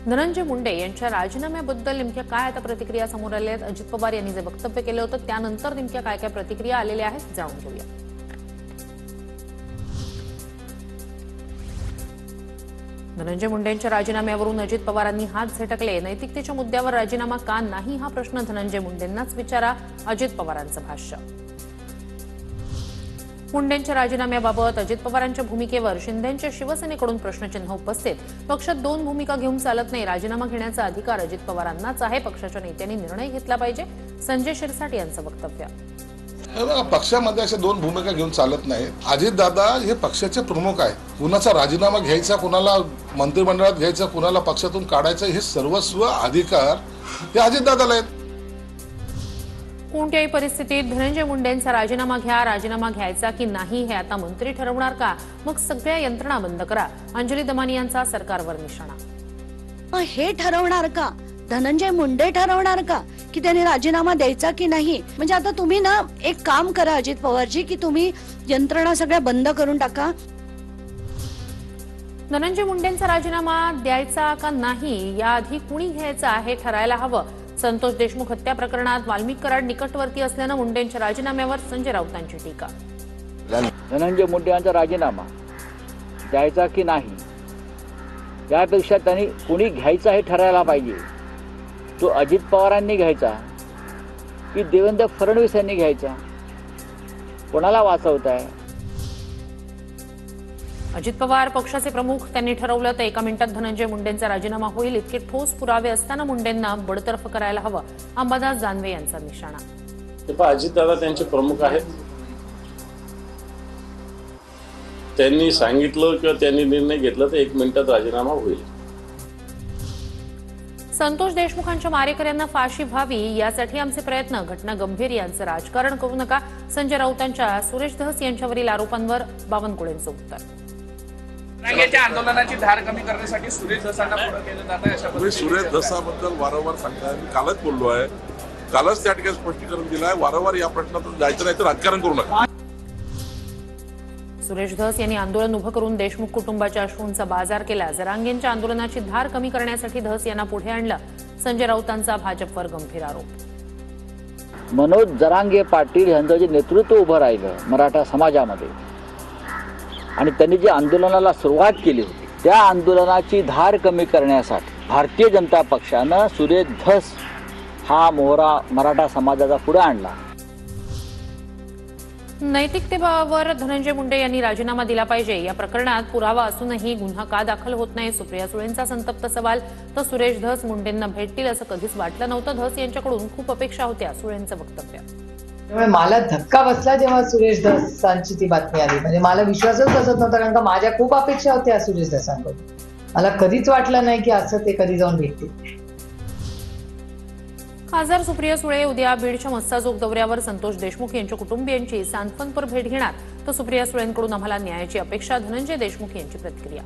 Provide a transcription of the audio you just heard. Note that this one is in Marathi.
धनंजय मुंडे यांच्या राजीनाम्याबद्दल नेमक्या काय आता प्रतिक्रिया समोर आल्या आहेत? अजित पवार यांनी जे वक्तव्य केलं होतं त्यानंतर नेमक्या काय काय प्रतिक्रिया आलेल्या आहेत जाणून घेऊया. धनंजय मुंडेंच्या राजीनाम्यावरून अजित पवारांनी हात झटकले. नैतिकतेच्या मुद्द्यावर राजीनामा का नाही हा प्रश्न धनंजय मुंडेंनाच विचारा, अजित पवारांचं भाष्य. मुंडेंच्या राजीनाम्याबाबत अजित पवारांच्या भूमिकेवर शिंदेंच्या शिवसेनेकडून प्रश्नचिन्ह उपस्थित. पक्षात दोन भूमिका घेऊन चालत नाही. राजीनामा घेण्याचा अधिकार अजित पवारांनाच आहे. पक्षाच्या नेत्यांनी निर्णय घेतला पाहिजे. संजय शिरसाट यांचं वक्तव्य. पक्षामध्ये अशा दोन भूमिका घेऊन चालत नाही. अजितदादा हे पक्षाचे प्रमुख आहे. कुणाचा राजीनामा घ्यायचा, कुणाला मंत्रिमंडळात घ्यायचा, कुणाला पक्षातून काढायचं हे सर्वस्व अधिकार हे अजितदादाला आहेत. कोणत्याही परिस्थितीत धनंजय मुंडेंचा राजीनामा घ्या. राजीनामा घ्यायचा की नाही हे आता मंत्री ठरवणार का? मग सगळ्या यंत्रणा बंद करा. अंजली दमानी यांचा सरकारवर निशाणा. हे ठरवणार का? धनंजय मुंडे ठरवणार का की त्यांनी राजीनामा द्यायचा की नाही? म्हणजे आता तुम्ही ना एक काम करा अजित पवारजी, की तुम्ही यंत्रणा सगळ्या बंद करून टाका. धनंजय मुंडेंचा राजीनामा द्यायचा का नाही याआधी कुणी घ्यायचा हे ठरायला हवं. संतोष देशमुख हत्या प्रकरणात वाल्मिक कराड निकटवर्ती असल्यानं मुंडेंच्या राजीनाम्यावर संजय राऊतांची टीका. धनंजय मुंडे यांचा राजीनामा द्यायचा की नाही यापेक्षा त्यांनी कुणी घ्यायचा हे ठरायला पाहिजे. तो अजित पवारांनी घ्यायचा की देवेंद्र फडणवीस यांनी घ्यायचा? कोणाला वाचवताय? अजित पवार पक्षाचे प्रमुख, त्यांनी ठरवलं तर एका मिनिटात धनंजय मुंडेंचा राजीनामा होईल. इतके ठोस पुरावे असताना मुंडेंना बडतर्फ करायला हवं. अंबादास दानवे यांचा निशाणा. अजितदादा त्यांचे प्रमुख आहेत. त्यांनी सांगितलं किंवा त्यांनी निर्णय घेतला तर एक मिनिटात राजीनामा होईल. संतोष देशमुखांच्या मारेकऱ्यांना फाशी व्हावी यासाठी आमचे प्रयत्न. घटना गंभीर, यांचं राजकारण करू नका. संजय राऊतांच्या सुरेश धस यांच्यावरील आरोपांवर बावनकुळेंचं उत्तर. आंदोलनाची धार कमी करण्यासाठी सुरेश धसांना पुढे केलं जात आहे. सुरेश धसाबद्दल वारंवार सांगताय. मी कालच बोललो आहे, कालच त्या ठिकाणी स्पष्टीकरण दिलं आहे. वारंवार या प्रश्नातून जायचं नाही तर राजकारण करू नका. सुरेश धस यांनी आंदोलन उभं करून देशमुख कुटुंबाच्या अश्रूंचा बाजार केला. जरांगेंच्या आंदोलनाची धार कमी करण्यासाठी धस यांना पुढे आणलं. संजय राऊतांचा भाजपवर गंभीर आरोप. मनोज जरांगे पाटील यांचं जे नेतृत्व उभं राहिलं मराठा समाजामध्ये आणि त्यांनी जे आंदोलनाला सुरुवात केली होती त्या आंदोलनाची धार कमी करण्यासाठी भारतीय जनता पक्षानं सुरेश धस हा मोहरा मराठा समाजाचा पुढे आणला. नैतिकतेवर धनंजय मुंडे यांनी राजीनामा दिला पाहिजे. या प्रकरणात पुरावा असूनही गुन्हा का दाखल होत नाही? सुप्रिया सुळेंचा संतप्त सवाल. तर सुरेश धस मुंडेंना भेटतील असं कधीच वाटलं नव्हतं. धस यांच्याकडून खूप अपेक्षा होत्या. सुळेंचं वक्तव्य. त्यामुळे मला धक्का बसला जेव्हा सुरेश धसांची ती बातमी आली. म्हणजे मला विश्वासच बसत नव्हता, कारण का माझ्या खूप अपेक्षा होत्या सुरेश धसांकडून. मला कधीच वाटलं नाही की असं ते कधी जाऊन भेटतील. खासदार सुप्रिया सुळे उद्या बीडच्या मस्साजोग दौऱ्यावर. संतोष देशमुख यांच्या कुटुंबियांची सांत्वनपर भेट घेणार. तर सुप्रिया सुळेंकडून आम्हाला न्यायाची अपेक्षा. धनंजय देशमुख यांची प्रतिक्रिया.